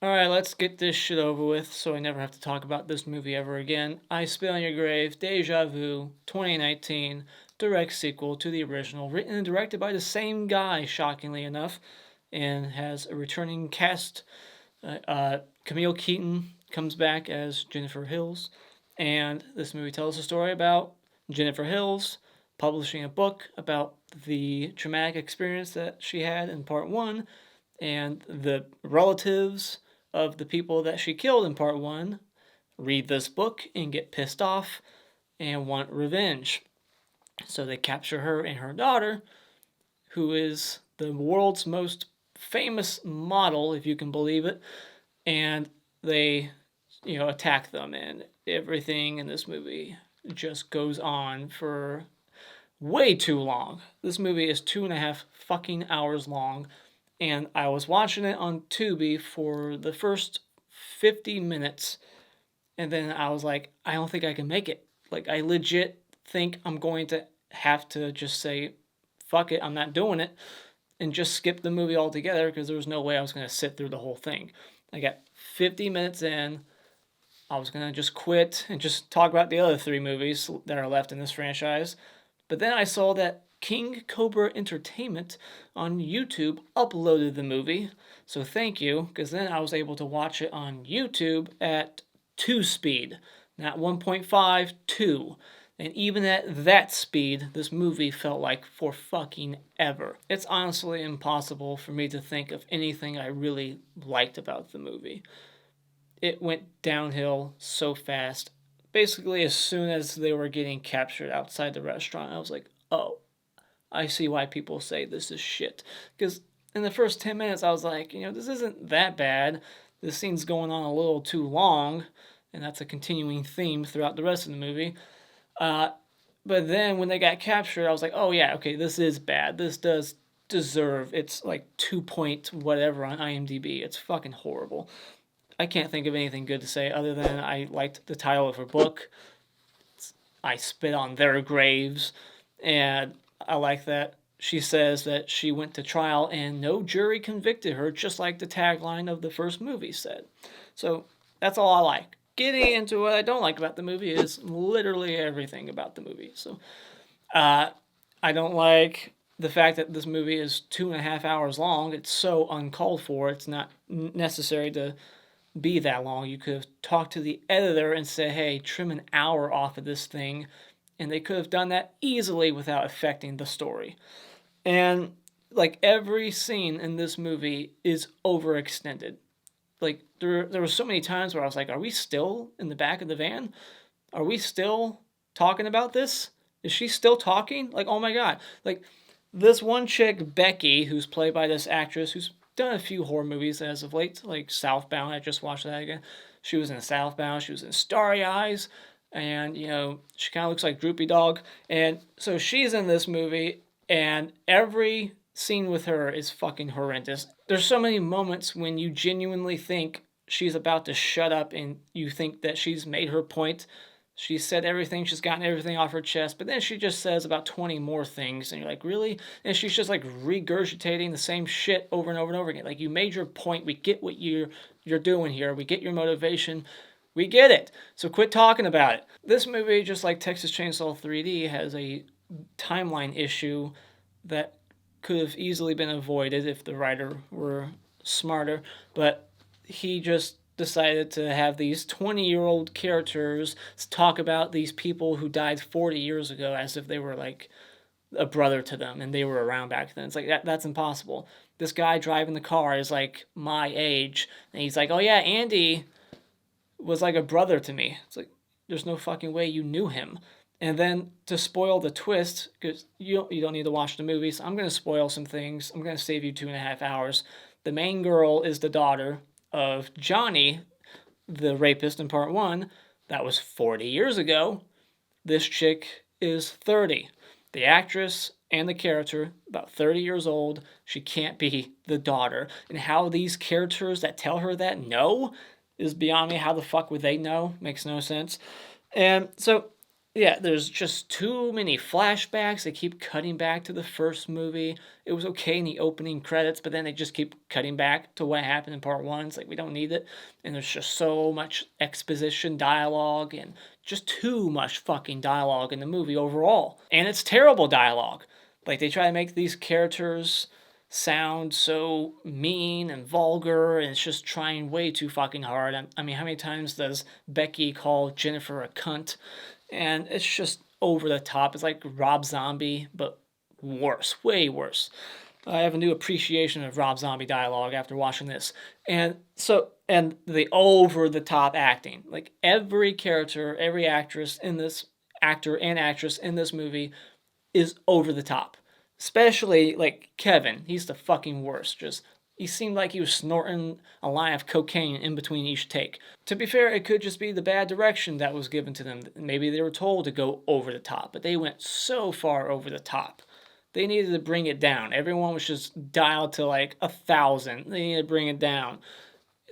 Alright, let's get this shit over with so I never have to talk about this movie ever again. I Spit on Your Grave, Deja Vu, 2019, direct sequel to the original, written and directed by the same guy, shockingly enough, and has a returning cast. Camille Keaton comes back as Jennifer Hills, and this movie tells a story about Jennifer Hills publishing a book about the traumatic experience that she had in part one, and the relatives of the people that she killed in part one read this book and get pissed off and want revenge. So they capture her and her daughter, who is the world's most famous model, if you can believe it, and they, attack them, and everything in this movie just goes on for way too long. This movie is 2.5 fucking hours long, and I was watching it on Tubi for the first 50 minutes, and then I was like, I don't think I can make it. Like, I legit think I'm going to have to just say, fuck it, I'm not doing it, and just skip the movie altogether because there was no way I was going to sit through the whole thing. I got 50 minutes in. I was going to just quit and just talk about the other 3 movies that are left in this franchise. But then I saw that King Cobra Entertainment on YouTube uploaded the movie. So thank you, because then I was able to watch it on YouTube at 2 speed, not 1.5, 2. And even at that speed, this movie felt like for fucking ever. It's honestly impossible for me to think of anything I really liked about the movie. It went downhill so fast. Basically, as soon as they were getting captured outside the restaurant, I was like, oh, I see why people say this is shit. Because in the first 10 minutes, I was like, this isn't that bad. This scene's going on a little too long, and that's a continuing theme throughout the rest of the movie. But then when they got captured, I was like, oh yeah, okay, this is bad. This does deserve, it's like 2 point whatever on IMDb. It's fucking horrible. I can't think of anything good to say other than I liked the title of her book. I spit on their graves, and I like that she says that she went to trial and no jury convicted her, just like the tagline of the first movie said. So that's all I like. Getting into what I don't like about the movie is literally everything about the movie. So I don't like the fact that this movie is 2.5 hours long. It's so uncalled for. It's not necessary to be that long. You could have talked to the editor and said, hey, trim an hour off of this thing, and they could have done that easily without affecting the story. And like every scene in this movie is overextended. Like there were so many times where I was like, are we still in the back of the van? Are we still talking about this? Is she still talking? Like, oh my god. Like this one chick, Becky, who's played by this actress who's done a few horror movies as of late, like Southbound. I just watched that again. She was in Southbound. She was in Starry Eyes. And, she kind of looks like Droopy Dog. And so she's in this movie, and every scene with her is fucking horrendous. There's so many moments when you genuinely think she's about to shut up and you think that she's made her point. She said everything, she's gotten everything off her chest, but then she just says about 20 more things, and you're like, really? And she's just like regurgitating the same shit over and over and over again. Like, you made your point, we get what you're doing here, we get your motivation, we get it. So quit talking about it. This movie, just like Texas Chainsaw 3D, has a timeline issue that could have easily been avoided if the writer were smarter, but he just decided to have these 20-year-old characters talk about these people who died 40 years ago as if they were like a brother to them and they were around back then. It's like that's impossible. This guy driving the car is like my age, and he's like, oh yeah, Andy was like a brother to me. It's like, there's no fucking way you knew him. And then to spoil the twist, because you don't need to watch the movie, so I'm going to spoil some things. I'm going to save you 2.5 hours. The main girl is the daughter of Johnny, the rapist in part one. That was 40 years ago. This chick is 30. The actress and the character, about 30 years old. She can't be the daughter. And how these characters that tell her that know is beyond me. How the fuck would they know? Makes no sense. And so Yeah, there's just too many flashbacks. They keep cutting back to the first movie. It was okay in the opening credits, but then they just keep cutting back to what happened in part one. It's like, we don't need it. And there's just so much exposition dialogue and just too much fucking dialogue in the movie overall. And it's terrible dialogue. Like, they try to make these characters sound so mean and vulgar, and it's just trying way too fucking hard. I mean, how many times does Becky call Jennifer a cunt? And it's just over the top. It's like Rob Zombie, but worse, way worse. I have a new appreciation of Rob Zombie dialogue after watching this. And the over the top acting. Like, every character, every actress in this actor and actress in this movie is over the top. Especially like Kevin. He's the fucking worst. Just, he seemed like he was snorting a line of cocaine in between each take. To be fair, it could just be the bad direction that was given to them. Maybe they were told to go over the top, but they went so far over the top. They needed to bring it down. Everyone was just dialed to like 1,000. They needed to bring it down.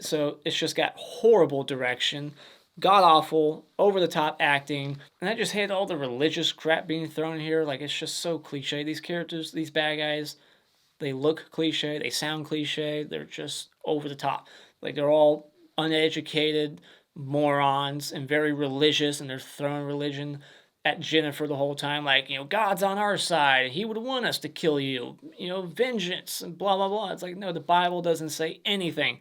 So it's just got horrible direction, god awful, over the top acting, and I just hate all the religious crap being thrown here. Like, it's just so cliche. These characters, these bad guys, they look cliche, they sound cliche, they're just over the top. Like, they're all uneducated morons and very religious, and they're throwing religion at Jennifer the whole time. Like, God's on our side. He would want us to kill you. Vengeance and blah, blah, blah. It's like, no, the Bible doesn't say anything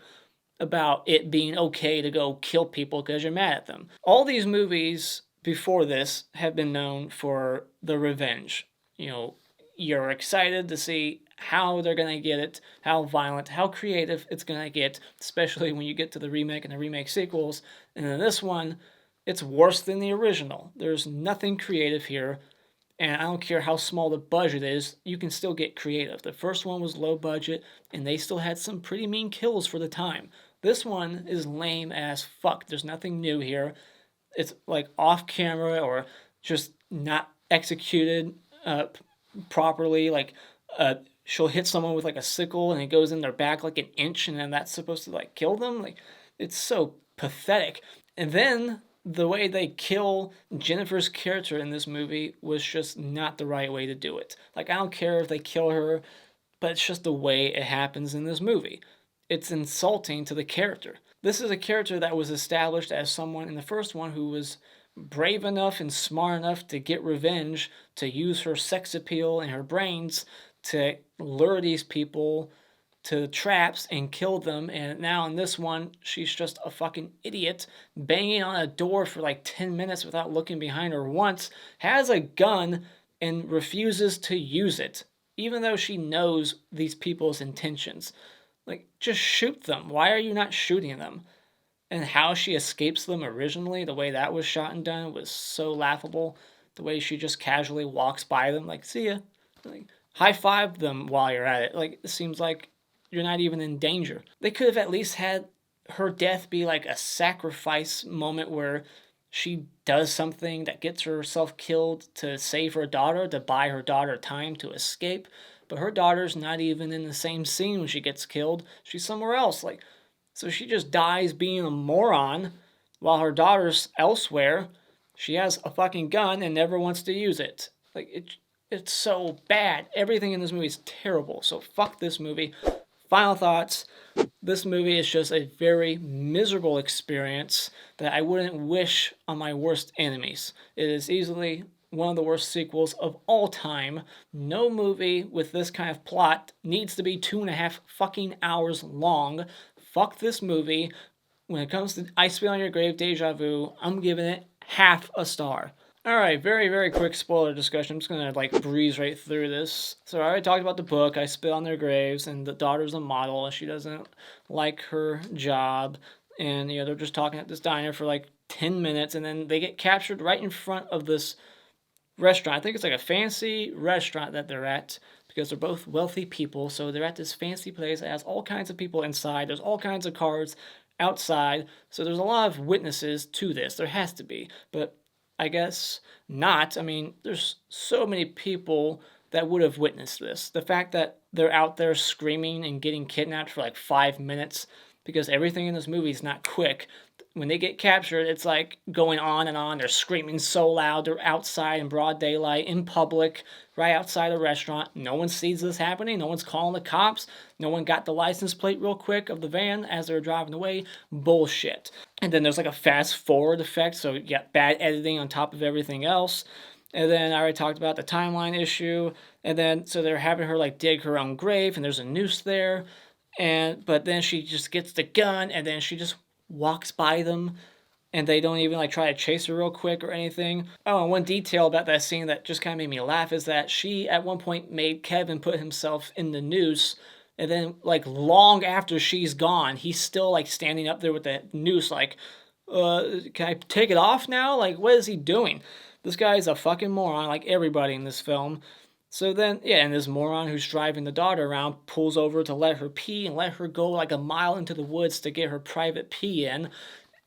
about it being okay to go kill people because you're mad at them. All these movies before this have been known for the revenge. You're excited to see how they're going to get it, how violent, how creative it's going to get, especially when you get to the remake and the remake sequels. And in this one, it's worse than the original. There's nothing creative here. And I don't care how small the budget is, you can still get creative. The first one was low budget, and they still had some pretty mean kills for the time. This one is lame as fuck. There's nothing new here. It's like off camera or just not executed properly. Like, she'll hit someone with like a sickle and it goes in their back like an inch, and then that's supposed to like kill them. Like, it's so pathetic. And then the way they kill Jennifer's character in this movie was just not the right way to do it. Like, I don't care if they kill her, but it's just the way it happens in this movie. It's insulting to the character. This is a character that was established as someone in the first one who was brave enough and smart enough to get revenge, to use her sex appeal and her brains to lure these people to traps and kill them. And now in this one, she's just a fucking idiot, banging on a door for like 10 minutes without looking behind her once, has a gun and refuses to use it, even though she knows these people's intentions. Like, just shoot them. Why are you not shooting them? And how she escapes them originally, the way that was shot and done was so laughable. The way she just casually walks by them, like, see ya. Like, high five them while you're at it. Like, it seems like you're not even in danger. They could have at least had her death be like a sacrifice moment where she does something that gets herself killed to save her daughter, to buy her daughter time to escape. But her daughter's not even in the same scene when she gets killed. She's somewhere else. Like, so she just dies being a moron while her daughter's elsewhere. She has a fucking gun and never wants to use it. Like, it's so bad. Everything in this movie is terrible. So fuck this movie. Final thoughts. This movie is just a very miserable experience that I wouldn't wish on my worst enemies. It is easily one of the worst sequels of all time. No movie with this kind of plot needs to be 2.5 fucking hours long. Fuck this movie. When it comes to I Spit on Your Grave, Deja Vu, I'm giving it half a star. Alright, very, very quick spoiler discussion. I'm just gonna like breeze right through this. So I already talked about the book, I Spit on Their Graves, and the daughter's a model, and she doesn't like her job. And, they're just talking at this diner for like 10 minutes, and then they get captured right in front of this restaurant. I think it's like a fancy restaurant that they're at, because they're both wealthy people. So they're at this fancy place that has all kinds of people inside. There's all kinds of cars outside. So there's a lot of witnesses to this. There has to be. But I guess not. I mean, there's so many people that would have witnessed this. The fact that they're out there screaming and getting kidnapped for like 5 minutes, because everything in this movie is not quick. when they get captured, it's like going on and on. They're screaming so loud. They're outside in broad daylight, in public, right outside a restaurant. No one sees this happening. No one's calling the cops. No one got the license plate real quick of the van as they were driving away. Bullshit. And then there's like a fast forward effect, so you got bad editing on top of everything else. And then I already talked about the timeline issue. And then, so they're having her like dig her own grave, and there's a noose there. But then she just gets the gun, and then she just walks by them, and they don't even like try to chase her real quick or anything. Oh, and one detail about that scene that just kind of made me laugh is that she at one point made Kevin put himself in the noose, and then like long after she's gone, he's still like standing up there with the noose like, can I take it off now? Like, what is he doing? This guy's a fucking moron, like everybody in this film. So then, yeah, and this moron who's driving the daughter around pulls over to let her pee and let her go like a mile into the woods to get her private pee in.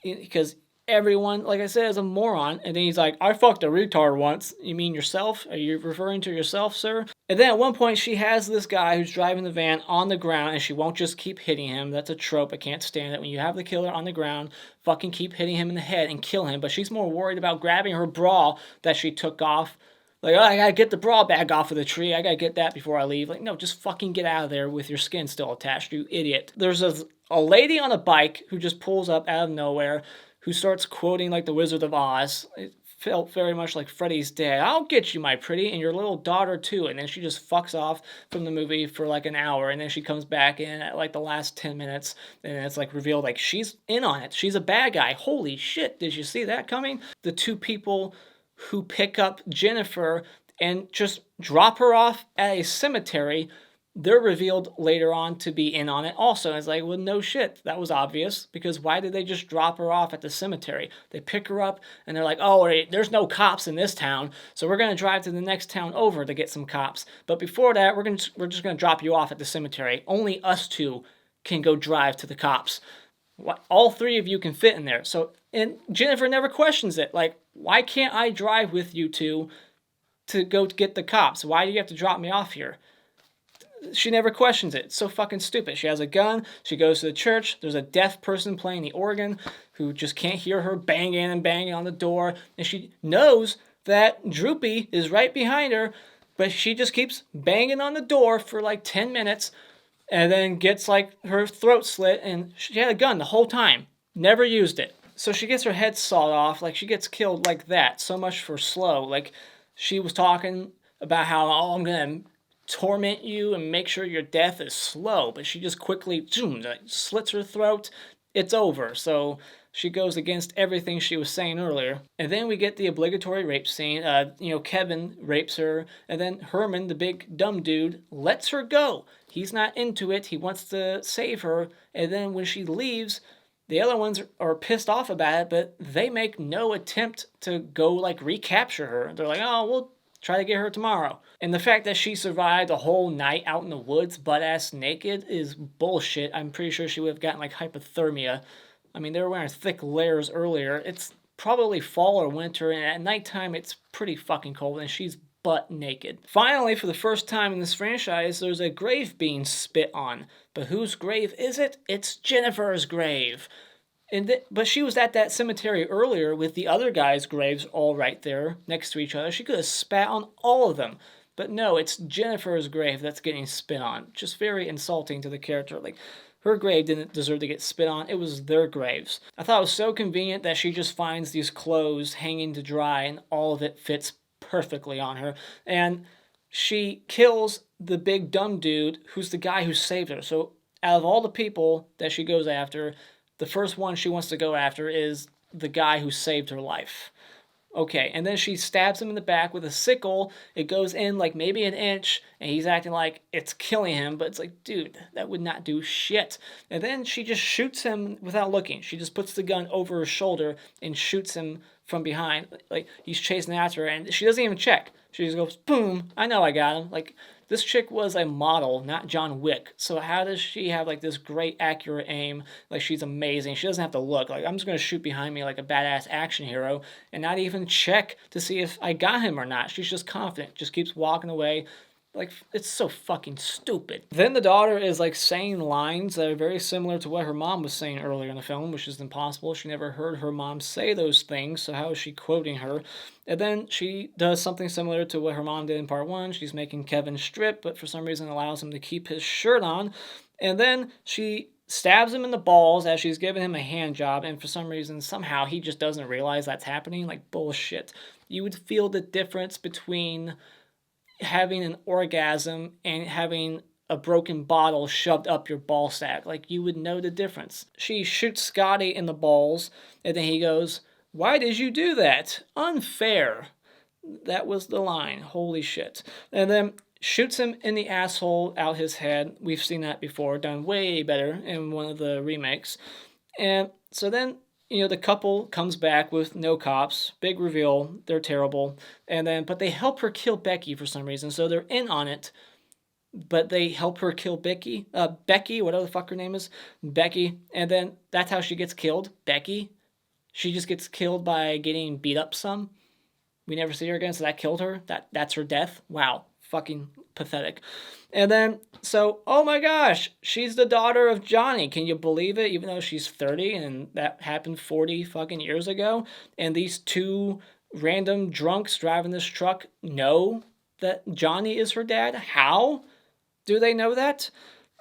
Because everyone, like I said, is a moron. And then he's like, I fucked a retard once. You mean yourself? Are you referring to yourself, sir? And then at one point, she has this guy who's driving the van on the ground, and she won't just keep hitting him. That's a trope. I can't stand it. When you have the killer on the ground, fucking keep hitting him in the head and kill him. But she's more worried about grabbing her bra that she took off. Like, oh, I gotta get the bra bag off of the tree. I gotta get that before I leave. Like, no, just fucking get out of there with your skin still attached, you idiot. There's a lady on a bike who just pulls up out of nowhere, who starts quoting like the Wizard of Oz. It felt very much like Freddy's dad. I'll get you, my pretty, and your little daughter too. And then she just fucks off from the movie for like an hour, and then she comes back in at like the last 10 minutes, and it's like revealed like she's in on it. She's a bad guy. Holy shit, did you see that coming? The two people who pick up Jennifer and just drop her off at a cemetery, they're revealed later on to be in on it also. And it's like, well, no shit. That was obvious, because why did they just drop her off at the cemetery? They pick her up and they're like, oh, there's no cops in this town, so we're going to drive to the next town over to get some cops. But before that, we're just going to drop you off at the cemetery. Only us two can go drive to the cops. All three of you can fit in there. So, and Jennifer never questions it. Like, why can't I drive with you two to go get the cops? Why do you have to drop me off here? She never questions it. It's so fucking stupid. She has a gun. She goes to the church. There's a deaf person playing the organ who just can't hear her banging and banging on the door. And she knows that Droopy is right behind her, but she just keeps banging on the door for like 10 minutes and then gets like her throat slit. And she had a gun the whole time. Never used it. So she gets her head sawed off. Like, she gets killed like that. So much for slow. Like, she was talking about how, oh, I'm going to torment you and make sure your death is slow, but she just quickly slits her throat. It's over. So she goes against everything she was saying earlier. And then we get the obligatory rape scene. Kevin rapes her, and then Herman, the big dumb dude, lets her go. He's not into it. He wants to save her. And then when she leaves, the other ones are pissed off about it, but they make no attempt to go like recapture her. They're like, oh, we'll try to get her tomorrow. And the fact that she survived a whole night out in the woods, butt-ass naked, is bullshit. I'm pretty sure she would have gotten like hypothermia. I mean, they were wearing thick layers earlier. It's probably fall or winter, and at nighttime it's pretty fucking cold, and she's butt naked. Finally, for the first time in this franchise, there's a grave being spit on. But whose grave is it? It's Jennifer's grave. But she was at that cemetery earlier with the other guys' graves all right there next to each other. She could have spat on all of them. But no, it's Jennifer's grave that's getting spit on. Just very insulting to the character. Like, her grave didn't deserve to get spit on. It was their graves. I thought it was so convenient that she just finds these clothes hanging to dry and all of it fits perfectly on her. And she kills the big dumb dude who's the guy who saved her. So out of all the people that she goes after, the first one she wants to go after is the guy who saved her life. Okay, and then she stabs him in the back with a sickle. It goes in like maybe an inch, and he's acting like it's killing him, but it's like, dude, that would not do shit. And then she just shoots him without looking. She just puts the gun over her shoulder and shoots him from behind. Like, he's chasing after her, and she doesn't even check. She just goes, boom, I know I got him. Like, this chick was a model, not John Wick. So how does she have like this great accurate aim? Like, she's amazing. She doesn't have to look. Like, I'm just going to shoot behind me like a badass action hero and not even check to see if I got him or not. She's just confident. Just keeps walking away. Like, it's so fucking stupid. Then the daughter is like saying lines that are very similar to what her mom was saying earlier in the film, which is impossible. She never heard her mom say those things, so how is she quoting her? And then she does something similar to what her mom did in part one. She's making Kevin strip, but for some reason allows him to keep his shirt on. And then she stabs him in the balls as she's giving him a hand job, and for some reason, somehow, he just doesn't realize that's happening. Like, bullshit. You would feel the difference between having an orgasm and having a broken bottle shoved up your ball sack. Like, you would know the difference. She shoots Scotty in the balls, and then he goes, "Why did you do that? Unfair." That was the line. Holy shit. And then shoots him in the asshole out his head. We've seen that before, done way better in one of the remakes. And so then, the couple comes back with no cops. Big reveal. They're terrible. And then, but they help her kill Becky for some reason. So they're in on it. But they help her kill Becky, whatever the fuck her name is, Becky. And then that's how she gets killed, Becky. She just gets killed by getting beat up some. We never see her again, so that killed her. That's her death. Wow, fucking pathetic. And then, so, oh my gosh, she's the daughter of Johnny. Can you believe it? Even though she's 30 and that happened 40 fucking years ago. And these two random drunks driving this truck know that Johnny is her dad. How do they know that?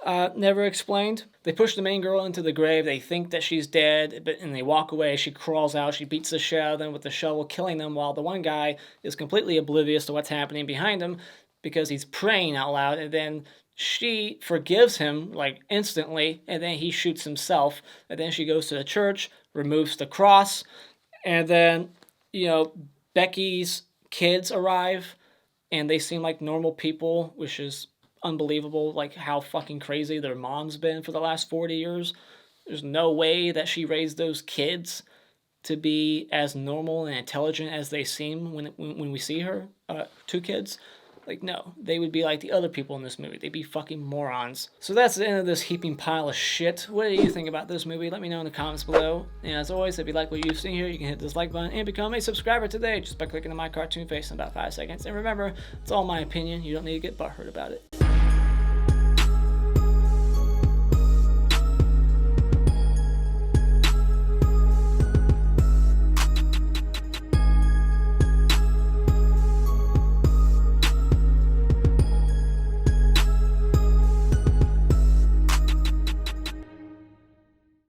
Never explained. They push the main girl into the grave. They think that she's dead, and they walk away. She crawls out. She beats the shit out of them with the shovel, killing them, while the one guy is completely oblivious to what's happening behind him because he's praying out loud. And then she forgives him, like, instantly, and then he shoots himself. And then she goes to the church, removes the cross, and then, Becky's kids arrive, and they seem like normal people, which is unbelievable, like how fucking crazy their mom's been for the last 40 years. There's no way that she raised those kids to be as normal and intelligent as they seem when we see her. Two kids. Like, no, they would be like the other people in this movie. They'd be fucking morons. So that's the end of this heaping pile of shit. What do you think about this movie? Let me know in the comments below. And as always, if you like what you've seen here, you can hit this like button and become a subscriber today just by clicking on my cartoon face in about 5 seconds. And remember, it's all my opinion. You don't need to get butthurt about it.